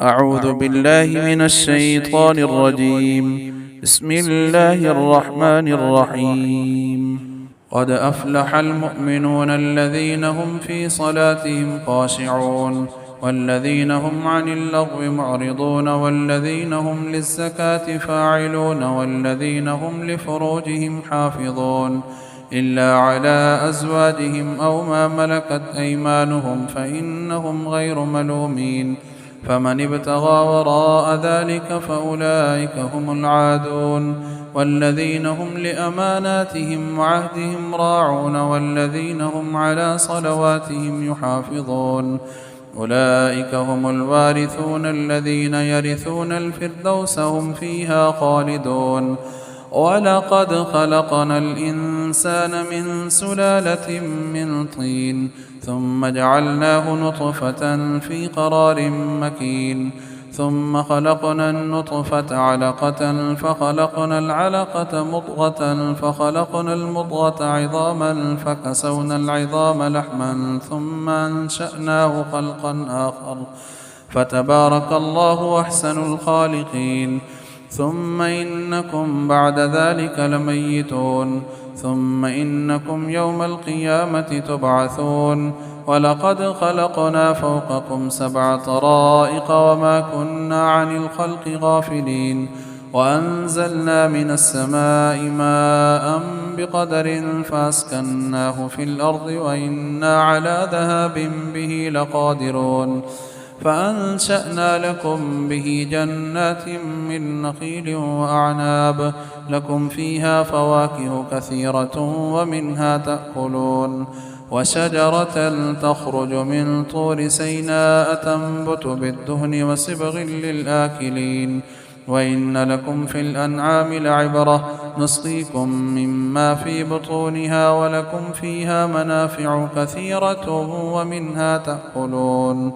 أعوذ بالله من الشيطان الرجيم. بسم الله الرحمن الرحيم. قد أفلح المؤمنون الذين هم في صلاتهم خاشعون والذين هم عن اللغو معرضون والذين هم للزكاة فاعلون والذين هم لفروجهم حافظون إلا على أزواجهم أو ما ملكت أيمانهم فإنهم غير ملومين. فمن ابتغى وراء ذلك فأولئك هم العادون. والذين هم لأماناتهم وعهدهم راعون والذين هم على صلواتهم يحافظون أولئك هم الوارثون الذين يرثون الفردوس هم فيها خالدون. ولقد خلقنا الإنسان من سلالة من طين ثم جعلناه نطفة في قرار مكين ثم خلقنا النطفة علقة فخلقنا العلقة مضغة فخلقنا المضغة عظاما فكسونا العظام لحما ثم أنشأناه خلقا آخر فتبارك الله أحسن الخالقين. ثم إنكم بعد ذلك لميتون ثم إنكم يوم القيامة تبعثون. ولقد خلقنا فوقكم 7 طرائق وما كنا عن الخلق غافلين وأنزلنا من السماء ماء بقدر فأسكناه في الأرض وإنا على ذهاب به لقادرون. فأنشأنا لكم به جنات من نخيل وأعناب لكم فيها فواكه كثيرة ومنها تأكلون. وشجرة تخرج من طور سيناء تنبت بالدهن وصبغ للآكلين. وإن لكم في الأنعام لعبرة نسقيكم مما في بطونها ولكم فيها منافع كثيرة ومنها تأكلون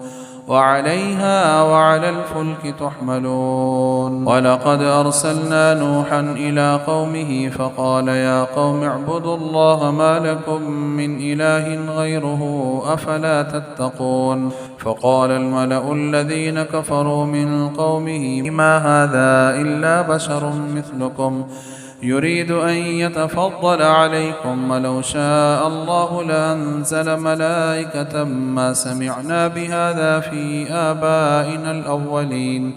وعليها وعلى الفلك تحملون. ولقد أرسلنا نوحا إلى قومه فقال يا قوم اعبدوا الله ما لكم من إله غيره أفلا تتقون. فقال الملأ الذين كفروا من قومه ما هذا إلا بشر مثلكم يريد أن يتفضل عليكم ولو شاء الله لأنزل ملائكة ما سمعنا بهذا في آبائنا الأولين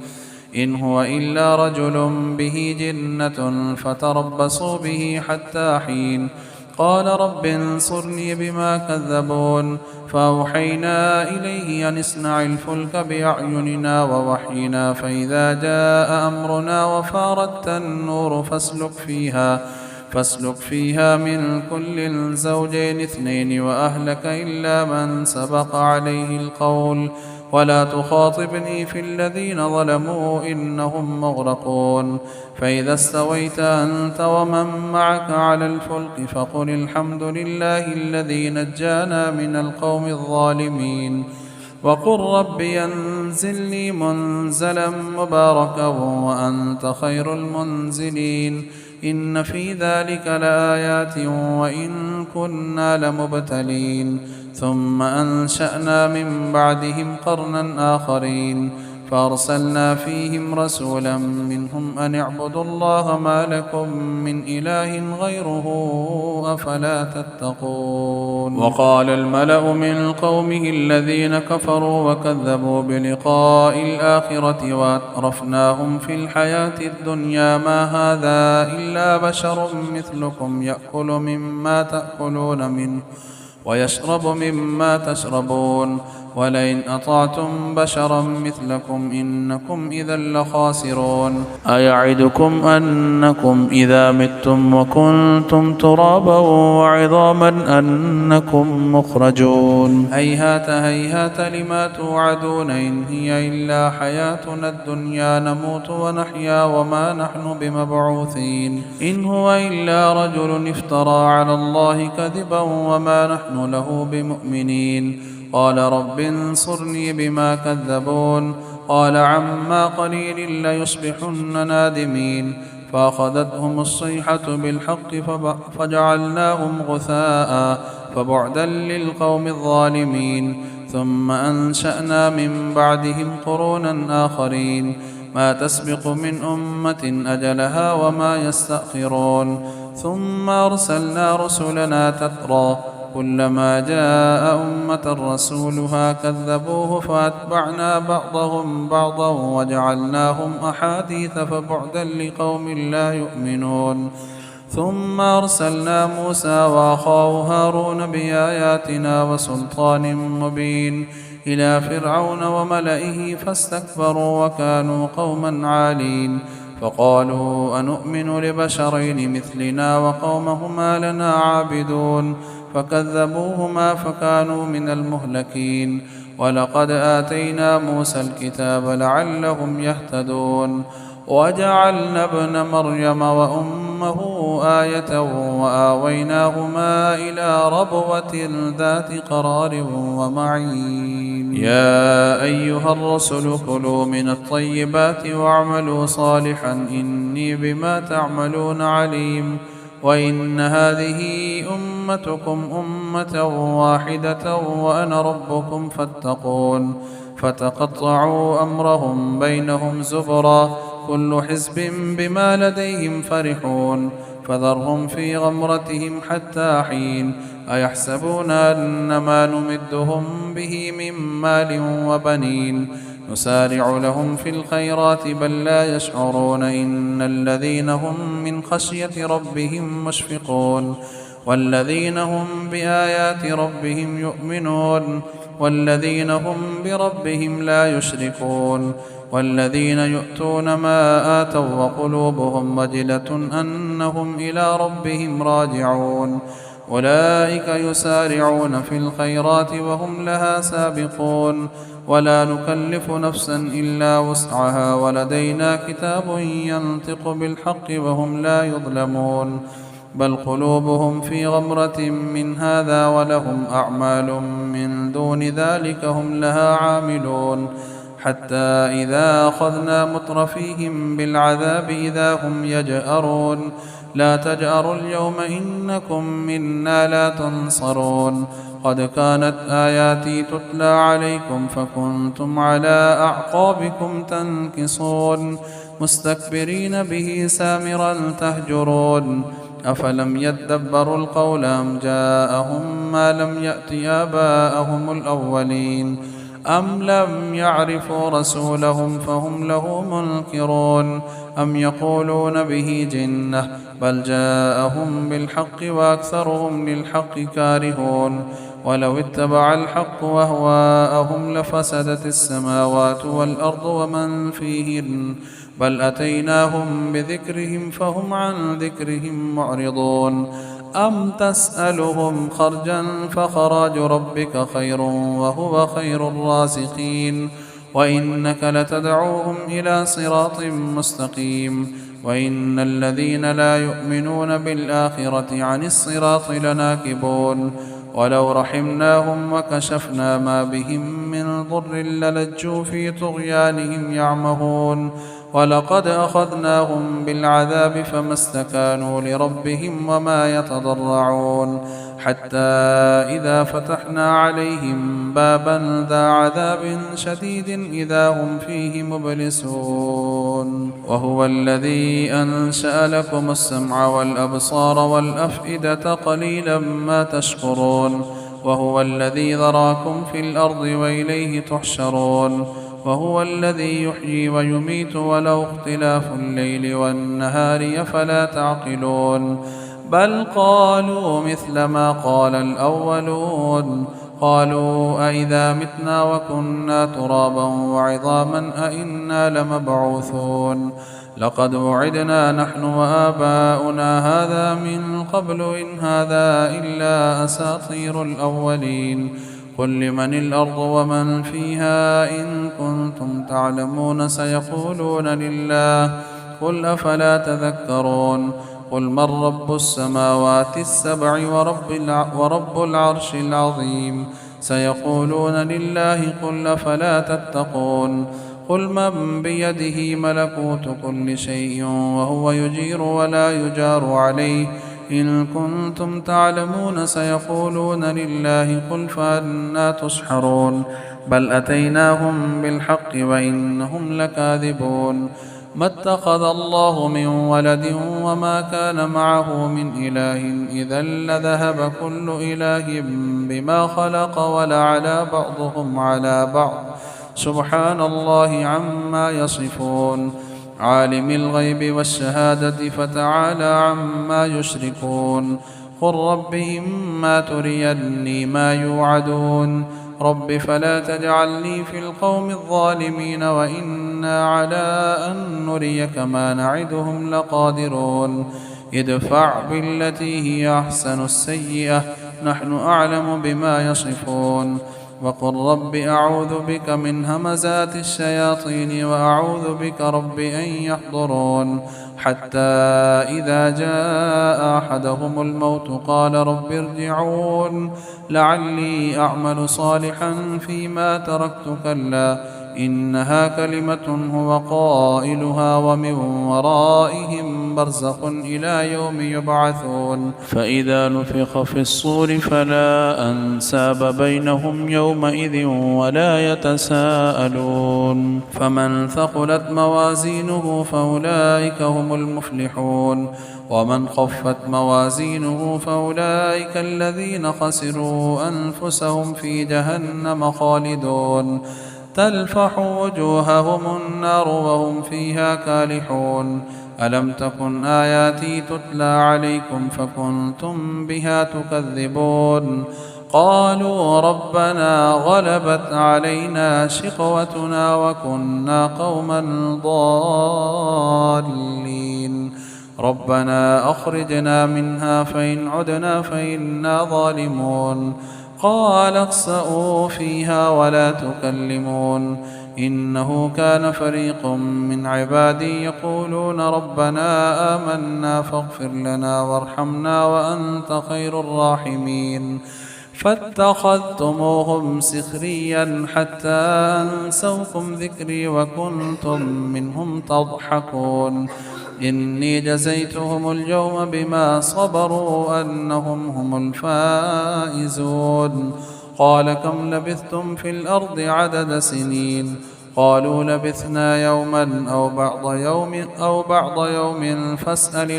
إن هو إلا رجل به جنة فتربصوا به حتى حين. قال رب انصرني بما كذبون. فأوحينا إليه أن اصنع الفلك بأعيننا ووحينا فإذا جاء أمرنا وفاردت النور فاسلك فيها من كل زوجين 2 وأهلك إلا من سبق عليه القول ولا تخاطبني في الذين ظلموا إنهم مغرقون. فإذا استويت أنت ومن معك على الفلك فقل الحمد لله الذي نجانا من القوم الظالمين وقل رب ينزلني منزلا مباركا وأنت خير المنزلين. إن في ذلك لآيات وإن كنا لمبتلين. ثم أنشأنا من بعدهم قرنا آخرين فأرسلنا فيهم رسولا منهم أن اعبدوا الله ما لكم من إله غيره أفلا تتقون. وقال الملأ من قومه الذين كفروا وكذبوا بلقاء الآخرة وأترفناهم في الحياة الدنيا ما هذا إلا بشر مثلكم يأكل مما تأكلون منه ويشرب مما تشربون ولئن أطعتم بشرا مثلكم إنكم إذا لخاسرون. أيعدكم أنكم إذا متم وكنتم ترابا وعظاما أنكم مخرجون. هيهات هيهات لما توعدون إن هي إلا حياتنا الدنيا نموت ونحيا وما نحن بمبعوثين. إن هو إلا رجل افترى على الله كذبا وما نحن له بمؤمنين. قال رب انصرني بما كذبون. قال عما قليل ليصبحن نادمين. فأخذتهم الصيحة بالحق فجعلناهم غثاء فبعدا للقوم الظالمين. ثم أنشأنا من بعدهم قرونا آخرين ما تسبق من أمة أجلها وما يستأخرون ثم أرسلنا رسلنا تترى كلما جاء أمة رسولها كذبوه فأتبعنا بعضهم بعضا وجعلناهم أحاديث فبعدا لقوم لا يؤمنون ثم أرسلنا موسى وأخاه هارون بآياتنا وسلطان مبين إلى فرعون وملئه فاستكبروا وكانوا قوما عالين فقالوا أنؤمن لبشرين مثلنا وقومهما لنا عابدون فكذبوهما فكانوا من المهلكين ولقد آتينا موسى الكتاب لعلهم يهتدون وجعلنا ابن مريم وأمه آية وآويناهما إلى ربوة ذات قرار ومعين يا أيها الرسل كلوا من الطيبات واعملوا صالحا إني بما تعملون عليم وإن هذه أمتكم أمة واحدة وأنا ربكم فاتقون فتقطعوا أمرهم بينهم زبرا كل حزب بما لديهم فرحون فذرهم في غمرتهم حتى حين أيحسبون أن ما نمدهم به من مال وبنين نسارع لهم في الخيرات بل لا يشعرون إن الذين هم من خشية ربهم مشفقون والذين هم بآيات ربهم يؤمنون والذين هم بربهم لا يشركون والذين يؤتون ما آتوا وقلوبهم وجلة أنهم إلى ربهم راجعون أولئك يسارعون في الخيرات وهم لها سابقون ولا نكلف نفسا إلا وسعها ولدينا كتاب ينطق بالحق وهم لا يظلمون بل قلوبهم في غمرة من هذا ولهم أعمال من دون ذلك هم لها عاملون حتى إذا أخذنا مترفيهم بالعذاب إذا هم يجأرون لا تجأروا اليوم إنكم منا لا تنصرون قد كانت آياتي تتلى عليكم فكنتم على أعقابكم تنكصون مستكبرين به سامرا تهجرون أفلم يدبروا القول أم جاءهم ما لم يأت آباءهم الأولين أم لم يعرفوا رسولهم فهم له منكرون أم يقولون به جنة بل جاءهم بالحق وأكثرهم للحق كارهون ولو اتبع الحق أهواءهم لفسدت السماوات والأرض ومن فيهن بل أتيناهم بذكرهم فهم عن ذكرهم معرضون أم تسألهم خرجا فخراج ربك خير وهو خير الرازقين وإنك لتدعوهم إلى صراط مستقيم وإن الذين لا يؤمنون بالآخرة عن الصراط لناكبون ولو رحمناهم وكشفنا ما بهم من ضر للجوا في طغيانهم يعمهون ولقد أخذناهم بالعذاب فما استكانوا لربهم وما يتضرعون حتى إذا فتحنا عليهم بابا ذا عذاب شديد إذا هم فيه مبلسون وهو الذي أنشأ لكم السمع والأبصار والأفئدة قليلا ما تشكرون وهو الذي ذراكم في الأرض وإليه تحشرون وهو الذي يحيي ويميت وله اختلاف الليل والنهار فلا تعقلون بل قالوا مثل ما قال الأولون قالوا أئذا متنا وكنا ترابا وعظاما أئنا لمبعوثون لقد وعدنا نحن وآباؤنا هذا من قبل إن هذا إلا أساطير الأولين قل لمن الأرض ومن فيها إن كنتم تعلمون سيقولون لله قل أفلا تذكرون قل من رب السماوات السبع ورب العرش العظيم سيقولون لله قل أفلا تتقون قل من بيده ملكوت كل شيء وهو يجير ولا يجار عليه إن كنتم تعلمون سيقولون لله قل فأنى تسحرون بل أتيناهم بالحق وإنهم لكاذبون ما اتخذ الله من ولد وما كان معه من إله إذا لذهب كل إله بما خلق ولعلى بعضهم على بعض سبحان الله عما يصفون عالم الغيب والشهادة فتعالى عما يشركون قل رب إما تريني ما يوعدون رب فلا تجعلني في القوم الظالمين وإنا على أن نريك ما نعدهم لقادرون ادفع بالتي هي أحسن السيئة نحن أعلم بما يصفون وقل رب أعوذ بك من همزات الشياطين وأعوذ بك رب أن يحضرون حتى إذا جاء أحدهم الموت قال رب ارجعون لعلي أعمل صالحا فيما تركت كلا إنها كلمة هو قائلها ومن ورائهم برزخ إلى يوم يبعثون فإذا نفخ في الصور فلا أنساب بينهم يومئذ ولا يتساءلون فمن ثقلت موازينه فأولئك هم المفلحون ومن خفت موازينه فأولئك الذين خسروا أنفسهم في جهنم خالدون تلفح وجوههم النار وهم فيها كالحون ألم تكن آياتي تتلى عليكم فكنتم بها تكذبون قالوا ربنا غلبت علينا شقوتنا وكنا قوما ضالين ربنا أخرجنا منها فإن عدنا فإنا ظالمون قال اخسئوا فيها ولا تكلمون إنه كان فريق من عبادي يقولون ربنا آمنا فاغفر لنا وارحمنا وأنت خير الراحمين فاتخذتموهم سخريا حتى أنسوكم ذكري وكنتم منهم تضحكون إني جزيتهم اليوم بما صبروا أنهم هم الفائزون قال كم لبثتم في الأرض عدد سنين قالوا لبثنا يوما أو بعض يوم فاسأل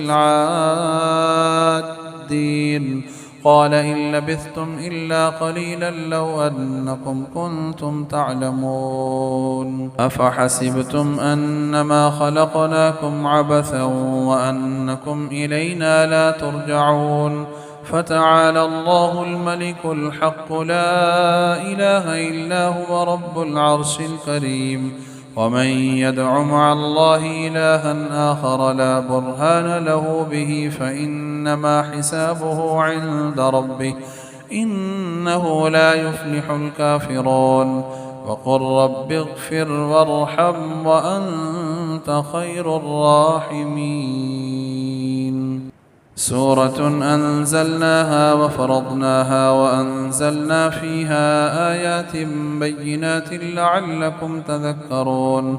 العادين قال إن لبثتم إلا قليلا لو أنكم كنتم تعلمون أفحسبتم أنما خلقناكم عبثا وأنكم إلينا لا ترجعون فتعالى الله الملك الحق لا إله إلا هو رب العرش الكريم ومن يدع مع الله إلها آخر لا برهان له به فإنما حسابه عند ربه إنه لا يفلح الكافرون وقل رب اغفر وارحم وأنت خير الراحمين سورة أنزلناها وفرضناها وأنزلنا فيها آيات بينات لعلكم تذكرون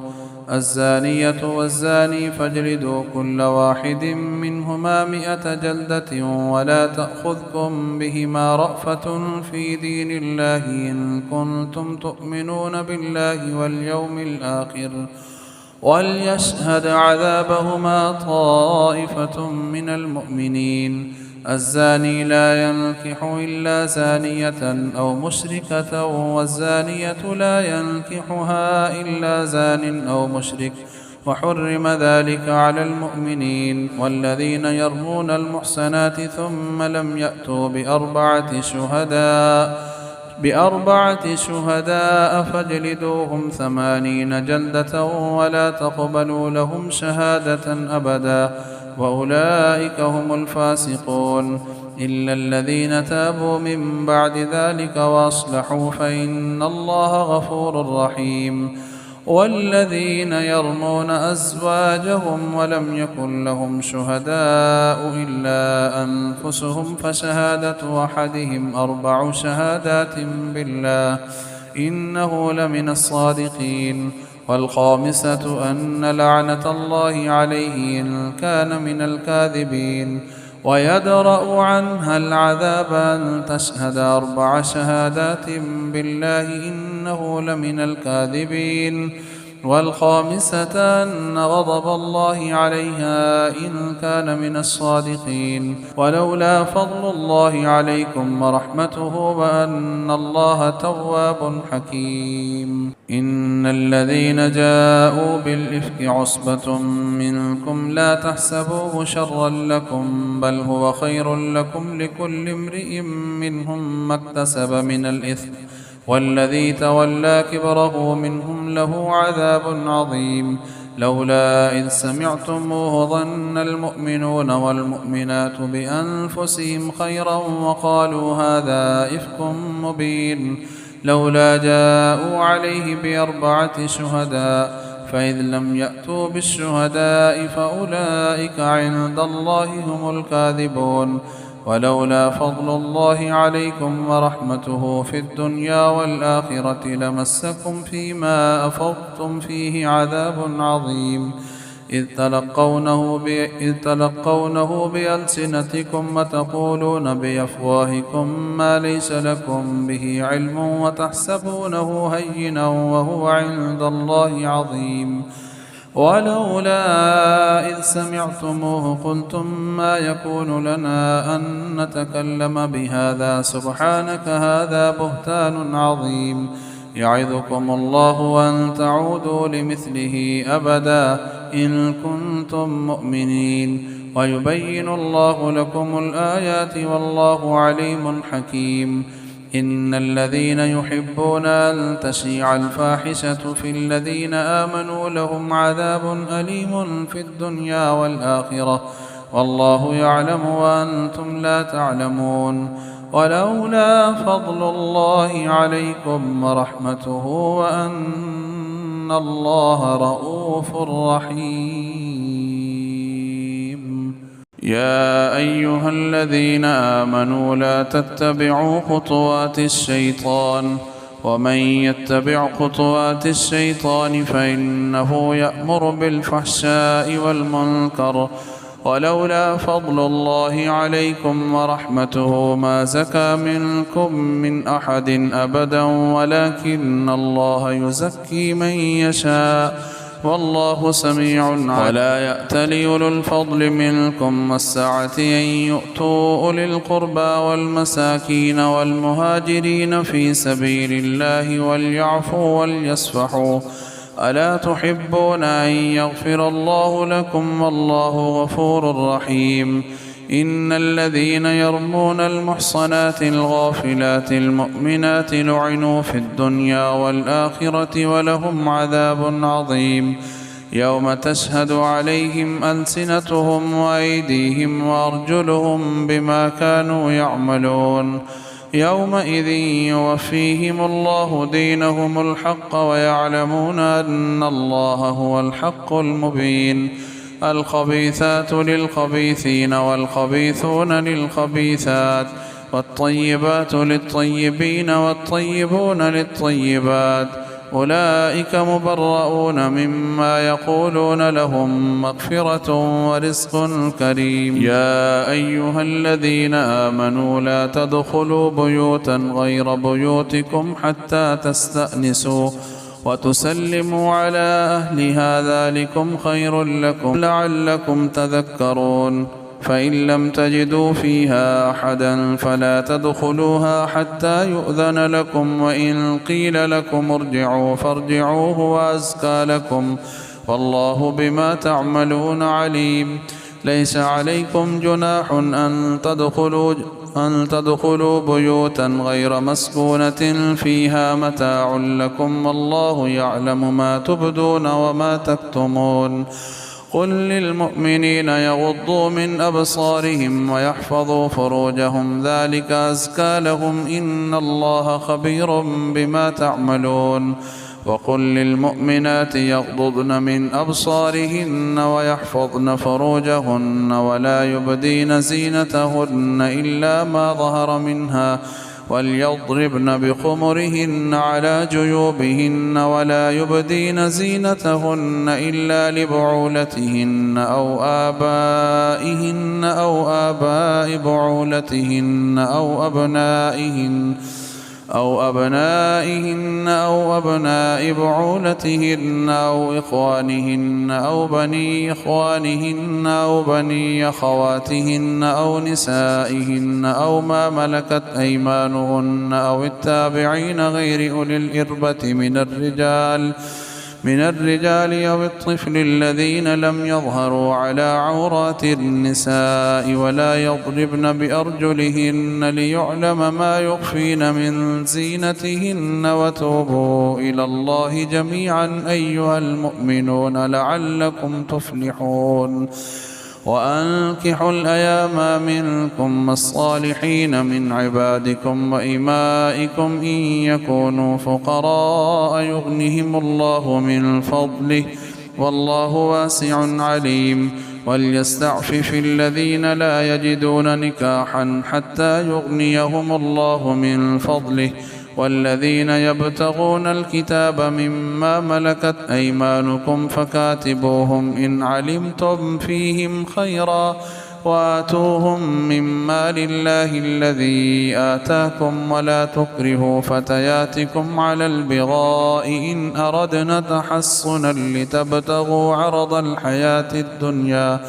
الزانية والزاني فاجلدوا كل واحد منهما 100 جلدة ولا تأخذكم بهما رأفة في دين الله إن كنتم تؤمنون بالله واليوم الآخر وليشهد عذابهما طائفة من المؤمنين الزاني لا ينكح إلا زانية أو مشركة والزانية لا ينكحها إلا زان أو مشرك وحرم ذلك على المؤمنين والذين يرمون المحصنات ثم لم يأتوا بأربعة شهداء فاجلدوهم 80 جلدة ولا تقبلوا لهم شهادة أبدا وأولئك هم الفاسقون إلا الذين تابوا من بعد ذلك وأصلحوا فإن الله غفور رحيم والذين يرمون أزواجهم ولم يكن لهم شهداء إلا أنفسهم فشهادة أحدهم 4 شهادات بالله إنه لمن الصادقين والخامسة أن لعنة الله عليه إن كان من الكاذبين ويدرأ عنها العذاب أن تشهد 4 شهادات بالله إنه لمن الكاذبين. والخامسة أن غضب الله عليها إن كان من الصادقين. ولولا فضل الله عليكم ورحمته وأن الله تواب حكيم. إن الذين جاءوا بالإفك عصبة منكم لا تحسبوه شرا لكم بل هو خير لكم لكل امرئ منهم ما اكتسب من الإثم والذي تولى كبره منهم له عذاب عظيم. لولا إذ سمعتموه ظن المؤمنون والمؤمنات بأنفسهم خيرا وقالوا هذا إفك مبين. لولا جاءوا عليه ب4 شهداء فإذ لم يأتوا بالشهداء فأولئك عند الله هم الكاذبون. ولولا فضل الله عليكم ورحمته في الدنيا والآخرة لمسكم فيما أفضتم فيه عذاب عظيم. إذ تلقونه بألسنتكم وتقولون بأفواهكم ما ليس لكم به علم وتحسبونه هينا وهو عند الله عظيم. ولولا إذ سمعتموه قلتم ما يكون لنا أن نتكلم بهذا سبحانك هذا بهتان عظيم. يعظكم الله أن تعودوا لمثله أبدا إن كنتم مؤمنين. ويبين الله لكم الآيات والله عليم حكيم. إن الذين يحبون أن تشيع الفاحشة في الذين آمنوا لهم عذاب أليم في الدنيا والآخرة والله يعلم وأنتم لا تعلمون. ولولا فضل الله عليكم ورحمته وأن الله رءوف رحيم. يا أيها الذين آمنوا لا تتبعوا خطوات الشيطان ومن يتبع خطوات الشيطان فإنه يأمر بالفحشاء والمنكر. ولولا فضل الله عليكم ورحمته ما زكى منكم من أحد أبدا ولكن الله يزكي من يشاء والله سميع عليم. ولا يأتل أولو الفضل منكم والسعة أن يؤتوا أولي القربى والمساكين والمهاجرين في سبيل الله وليعفوا وليصفحوا ألا تحبون أن يغفر الله لكم والله غفور رحيم. إن الذين يرمون المحصنات الغافلات المؤمنات لعنوا في الدنيا والآخرة ولهم عذاب عظيم. يوم تشهد عليهم ألسنتهم وأيديهم وأرجلهم بما كانوا يعملون. يومئذ يوفيهم الله دينهم الحق ويعلمون أن الله هو الحق المبين. الخبيثات للخبيثين والخبيثون للخبيثات والطيبات للطيبين والطيبون للطيبات أولئك مبرؤون مما يقولون لهم مغفرة ورزق كريم. يا أيها الذين آمنوا لا تدخلوا بيوتا غير بيوتكم حتى تستأنسوا وتسلموا على أهلها ذلكم خير لكم لعلكم تذكرون. فإن لم تجدوا فيها أحدا فلا تدخلوها حتى يؤذن لكم وإن قيل لكم ارجعوا فارجعوا هو أزكى لكم والله بما تعملون عليم. ليس عليكم جناح أن تدخلوا بيوتا غير مسكونة فيها متاع لكم والله يعلم ما تبدون وما تكتمون. قل للمؤمنين يغضوا من أبصارهم ويحفظوا فروجهم ذلك أزكى لهم إن الله خبير بما تعملون. وقل للمؤمنات يغضضن من أبصارهن ويحفظن فروجهن ولا يبدين زينتهن إلا ما ظهر منها وليضربن بخمرهن على جيوبهن ولا يبدين زينتهن إلا لبعولتهن أو آبائهن أو آباء بعولتهن أو أبنائهن أو أبناء بعولتهن أو إخوانهن أو بني إخوانهن أو بني أخواتهن أو نسائهن أو ما ملكت أيمانهن أو التابعين غير أولي الإربة من الرجال أو الطفل الذين لم يظهروا على عورات النساء ولا يضربن بأرجلهن ليعلم ما يخفين من زينتهن وتوبوا إلى الله جميعا أيها المؤمنون لعلكم تفلحون وأنكحوا الأيام منكم الصالحين من عبادكم وإمائكم إن يكونوا فقراء يغنهم الله من فضله والله واسع عليم وليستعفف الذين لا يجدون نكاحا حتى يغنيهم الله من فضله والذين يبتغون الكتاب مما ملكت أيمانكم فكاتبوهم إن علمتم فيهم خيرا وآتوهم مما لله الذي آتاكم ولا تكرهوا فتياتكم على البغاء إن أردنا تحصنا لتبتغوا عرض الحياة الدنيا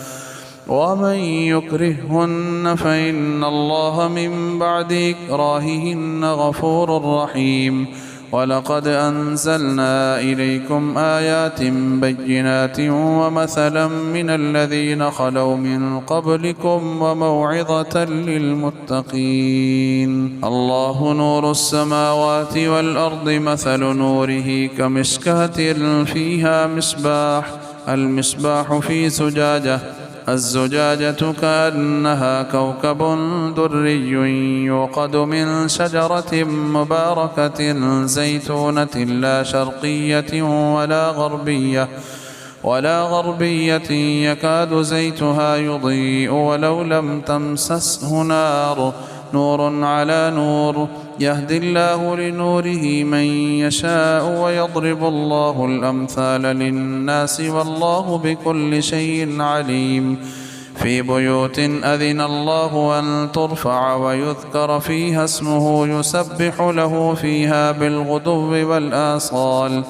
ومن يكرههن فإن الله من بعد إكراههن غفور رحيم ولقد أنزلنا إليكم آيات بينات ومثلا من الذين خلوا من قبلكم وموعظة للمتقين الله نور السماوات والأرض مثل نوره كمشكاة فيها المصباح في زجاجة الزجاجة كأنها كوكب دري يوقد من شجرة مباركة زيتونة لا شرقية ولا غربية يكاد زيتها يضيء ولو لم تمسسه نور على نور يهدي الله لنوره من يشاء ويضرب الله الأمثال للناس والله بكل شيء عليم في بيوت أذن الله أن ترفع ويذكر فيها اسمه يسبح له فيها بالغدو والآصال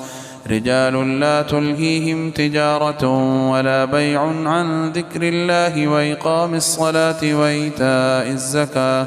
رجال لا تلهيهم تجارة ولا بيع عن ذكر الله وإقام الصلاة وإيتاء الزكاة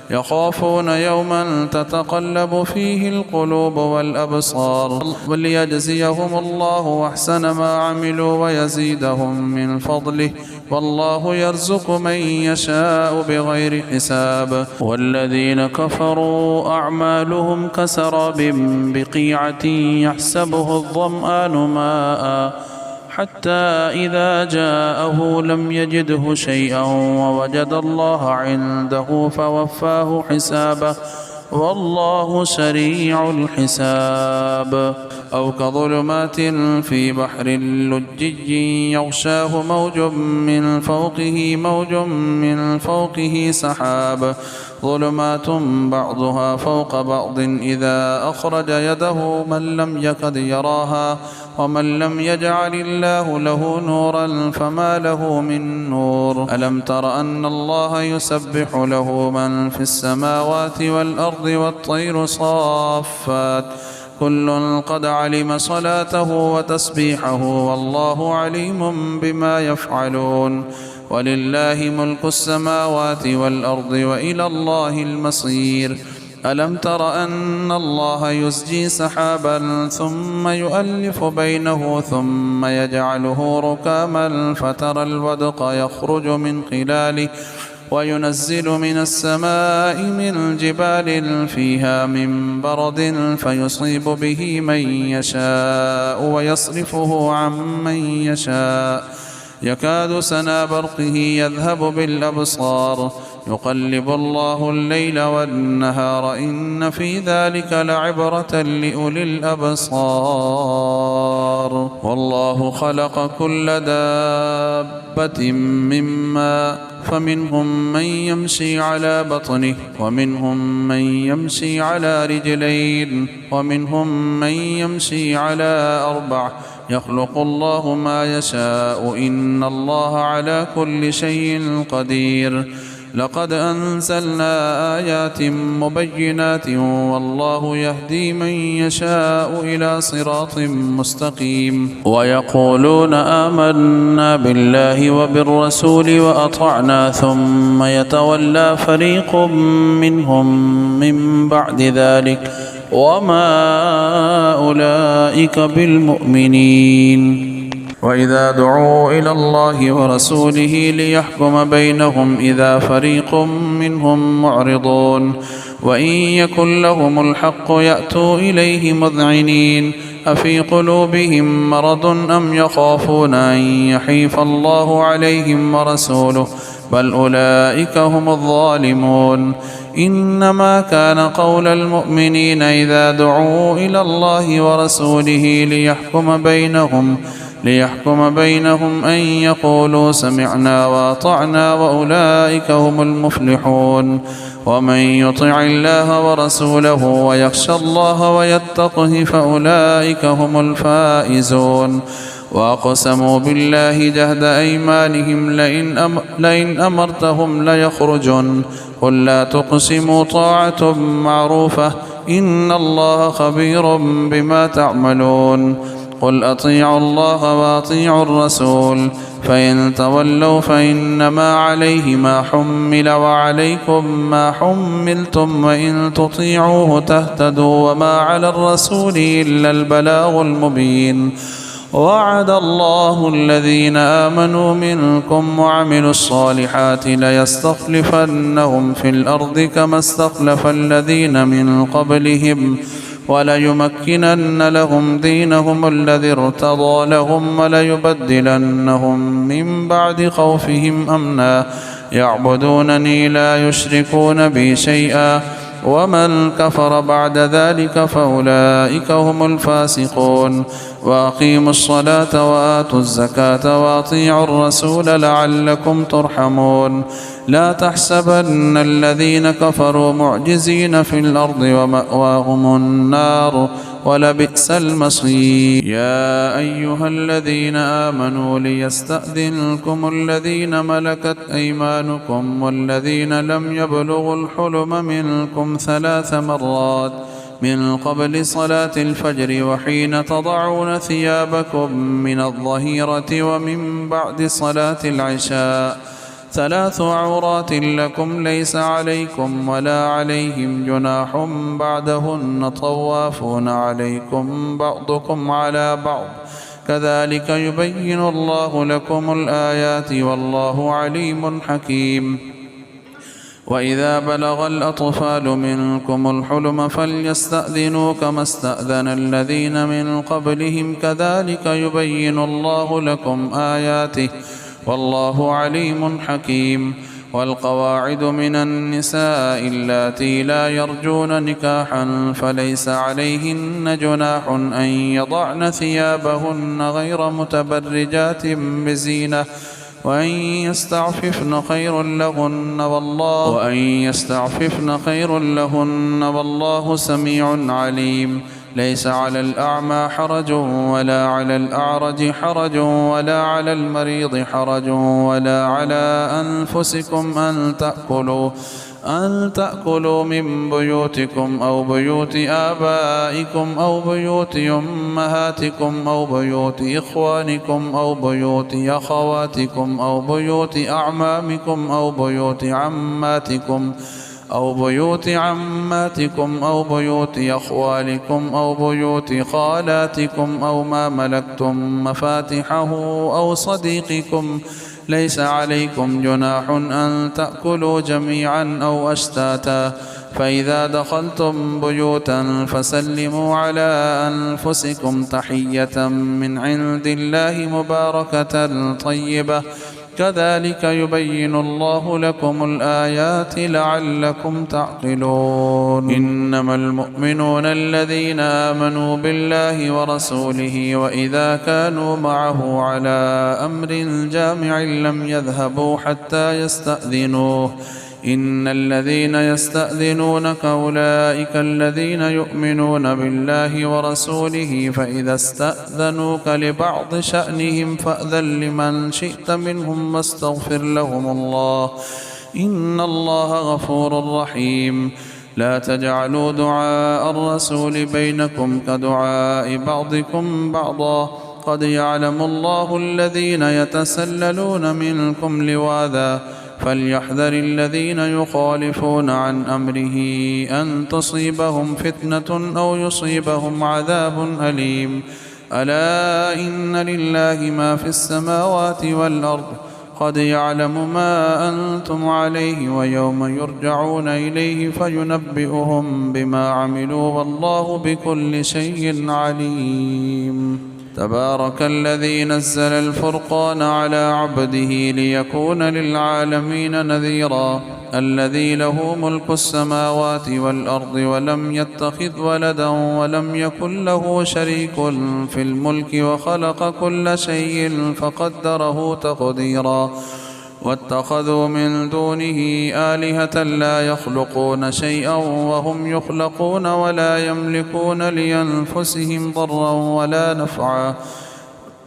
يخافون يوما تتقلب فيه القلوب والأبصار وليجزيهم الله أحسن ما عملوا ويزيدهم من فضله والله يرزق من يشاء بغير حساب والذين كفروا أعمالهم كسراب بقيعة يحسبه الظمآن ماء حتى إذا جاءه لم يجده شيئا ووجد الله عنده فوفاه حسابه والله سريع الحساب أو كظلمات في بحر لجي يغشاه موج من فوقه سحاب ظلمات بعضها فوق بعض إذا أخرج يده من لم يكد يراها ومن لم يجعل الله له نورا فما له من نور ألم تر أن الله يسبح له من في السماوات والأرض والطير صافات كل قد علم صلاته وتسبيحه والله عليم بما يفعلون ولله ملك السماوات والأرض وإلى الله المصير ألم تر أن الله يزجي سحابا ثم يؤلف بينه ثم يجعله ركاما فترى الودق يخرج من خلاله وينزل من السماء من جبال فيها من برد فيصيب به من يشاء ويصرفه عن من يشاء يكاد سنا برقه يذهب بالأبصار يقلب الله الليل والنهار إن في ذلك لعبرة لأولي الأبصار والله خلق كل دابة من ماء فمنهم من يمشي على بطنه ومنهم من يمشي على رجلين ومنهم من يمشي على أربع يخلق الله ما يشاء إن الله على كل شيء قدير لقد أنزلنا آيات مبينات والله يهدي من يشاء إلى صراط مستقيم ويقولون آمنا بالله وبالرسول وأطعنا ثم يتولى فريق منهم من بعد ذلك وما أولئك بالمؤمنين وإذا دعوا إلى الله ورسوله ليحكم بينهم إذا فريق منهم معرضون وإن يكن لهم الحق يأتوا إليه مذعنين أفي قلوبهم مرض أم يخافون أن يحيف الله عليهم ورسوله بل أولئك هم الظالمون إنما كان قول المؤمنين إذا دعوا إلى الله ورسوله ليحكم بينهم أن يقولوا سمعنا وأطعنا وأولئك هم المفلحون ومن يطع الله ورسوله ويخشى الله ويتقه فأولئك هم الفائزون وأقسموا بالله جهد أيمانهم لئن أمرتهم ليخرجن قل لا تقسموا طاعة معروفة إن الله خبير بما تعملون قل أطيعوا الله وأطيعوا الرسول فإن تولوا فإنما عليه ما حمل وعليكم ما حملتم وإن تطيعوه تهتدوا وما على الرسول إلا البلاغ المبين وعد الله الذين آمنوا منكم وعملوا الصالحات ليستخلفنهم في الأرض كما استخلف الذين من قبلهم وليمكنن لهم دينهم الذي ارتضى لهم وليبدلنهم من بعد خوفهم أمنا يعبدونني لا يشركون بي شيئا ومن كفر بعد ذلك فأولئك هم الفاسقون وأقيموا الصلاة وآتوا الزكاة وأطيعوا الرسول لعلكم ترحمون لا تحسبن الذين كفروا معجزين في الأرض ومأواهم النار ولبئس المصير يا أيها الذين آمنوا ليستأذنكم الذين ملكت أيمانكم والذين لم يبلغوا الحلم منكم 3 مرات من قبل صلاة الفجر وحين تضعون ثيابكم من الظهيرة ومن بعد صلاة العشاء 3 عورات لكم ليس عليكم ولا عليهم جناح بعدهن طوافون عليكم بعضكم على بعض كذلك يبين الله لكم الآيات والله عليم حكيم وإذا بلغ الأطفال منكم الحلم فليستأذنوا كما استأذن الذين من قبلهم كذلك يبين الله لكم آياته والله عليم حكيم والقواعد من النساء اللاتي لا يرجون نكاحا فليس عليهن جناح أن يضعن ثيابهن غير متبرجات بزينة وأن يستعففن خير لهن والله سميع عليم ليس على الأعمى حرج ولا على الأعرج حرج ولا على المريض حرج ولا على أنفسكم أن تأكلوا من بيوتكم أو بيوت آبائكم أو بيوت أمهاتكم أو بيوت إخوانكم أو بيوت أخواتكم أو بيوت أعمامكم أو بيوت عماتكم أو بيوت أخوالكم أو بيوت خالاتكم أو ما ملكتم مفاتحه أو صديقكم ليس عليكم جناح أن تأكلوا جميعا أو أشتاتا فإذا دخلتم بيوتا فسلموا على أنفسكم تحية من عند الله مباركة طيبة كذلك يبين الله لكم الآيات لعلكم تعقلون. إنما المؤمنون الذين آمنوا بالله ورسوله وإذا كانوا معه على أمر جامع لم يذهبوا حتى يستأذنوه. إن الذين يستأذنونك أولئك الذين يؤمنون بالله ورسوله فإذا استأذنوك لبعض شأنهم فأذن لمن شئت منهم واستغفر لهم الله إن الله غفور رحيم. لا تجعلوا دعاء الرسول بينكم كدعاء بعضكم بعضا قد يعلم الله الذين يتسللون منكم لواذا فليحذر الذين يخالفون عن أمره أن تصيبهم فتنة أو يصيبهم عذاب أليم. ألا إن لله ما في السماوات والأرض قد يعلم ما أنتم عليه ويوم يرجعون إليه فينبئهم بما عملوا والله بكل شيء عليم. تبارك الذي نزل الفرقان على عبده ليكون للعالمين نذيرا. الذي له ملك السماوات والأرض ولم يتخذ ولدا ولم يكن له شريك في الملك وخلق كل شيء فقدره تقديرا. واتخذوا من دونه آلهة لا يخلقون شيئا وهم يخلقون ولا يملكون لأنفسهم ضرا ولا نفعا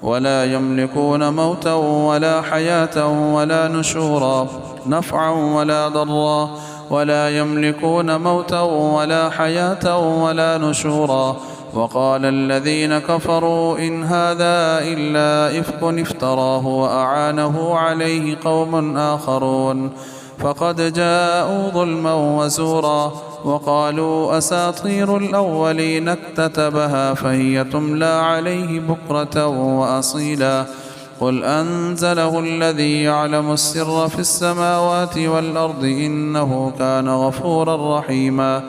ولا يملكون موتا ولا حياة ولا نشورا نفعا ولا ضرا ولا يملكون موتا ولا حياة ولا نشورا. وقال الذين كفروا إن هذا إلا إفك افتراه وأعانه عليه قوم آخرون فقد جاءوا ظلما وزورا. وقالوا أساطير الأولين اكتتبها فهي تملى عليه بكرة وأصيلا. قل أنزله الذي يعلم السر في السماوات والأرض إنه كان غفورا رحيما.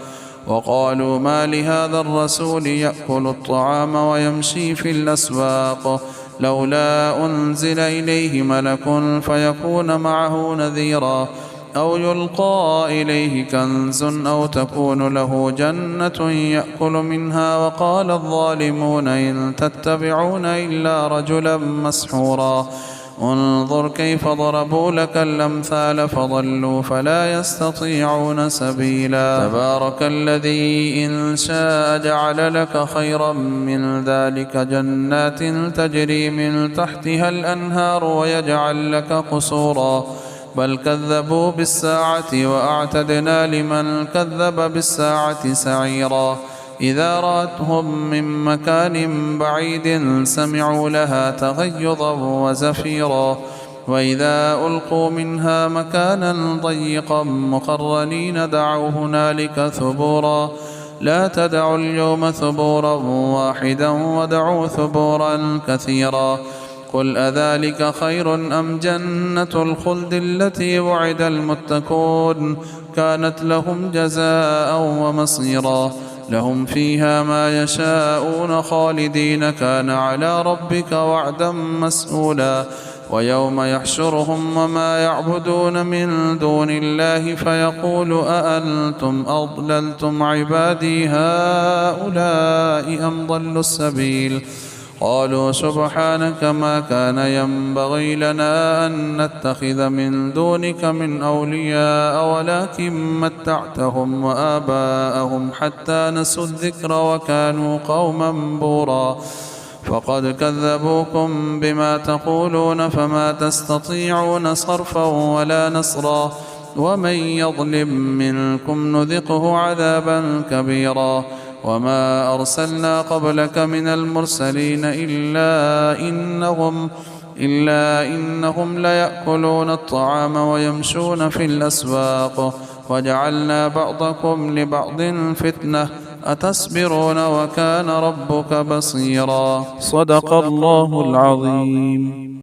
وقالوا ما لهذا الرسول يأكل الطعام ويمشي في الأسواق لولا أنزل إليه ملك فيكون معه نذيرا أو يلقى إليه كنز أو تكون له جنة يأكل منها. وقال الظالمون إن تتبعون إلا رجلا مسحورا. انظر كيف ضربوا لك الأمثال فضلوا فلا يستطيعون سبيلا. تبارك الذي إن شاء جعل لك خيرا من ذلك جنات تجري من تحتها الأنهار ويجعل لك قصورا بل كذبوا بالساعة وأعتدنا لمن كذب بالساعة سعيرا. إذا رأتهم من مكان بعيد سمعوا لها تغيظا وزفيرا. وإذا ألقوا منها مكانا ضيقا مقرنين دعوا هنالك ثبورا. لا تدعوا اليوم ثبورا واحدا ودعوا ثبورا كثيرا. قل أذلك خير أم جنة الخلد التي وعد المتقون كانت لهم جزاء ومصيرا. لهم فيها ما يشاءون خالدين كان على ربك وعدا مسئولا. ويوم يحشرهم وما يعبدون من دون الله فيقول أأنتم أضللتم عبادي هؤلاء أم ضلوا السبيل قالوا سبحانك ما كان ينبغي لنا أن نتخذ من دونك من أولياء ولكن متعتهم وآباءهم حتى نسوا الذكر وكانوا قوما بورا. فقد كذبوكم بما تقولون فما تستطيعون صرفا ولا نصرا. ومن يظلم منكم نذقه عذابا كبيرا. وما أرسلنا قبلك من المرسلين إلا إنهم ليأكلون الطعام ويمشون في الأسواق وجعلنا بعضكم لبعض فتنة أتصبرون وكان ربك بصيرا. صدق الله العظيم.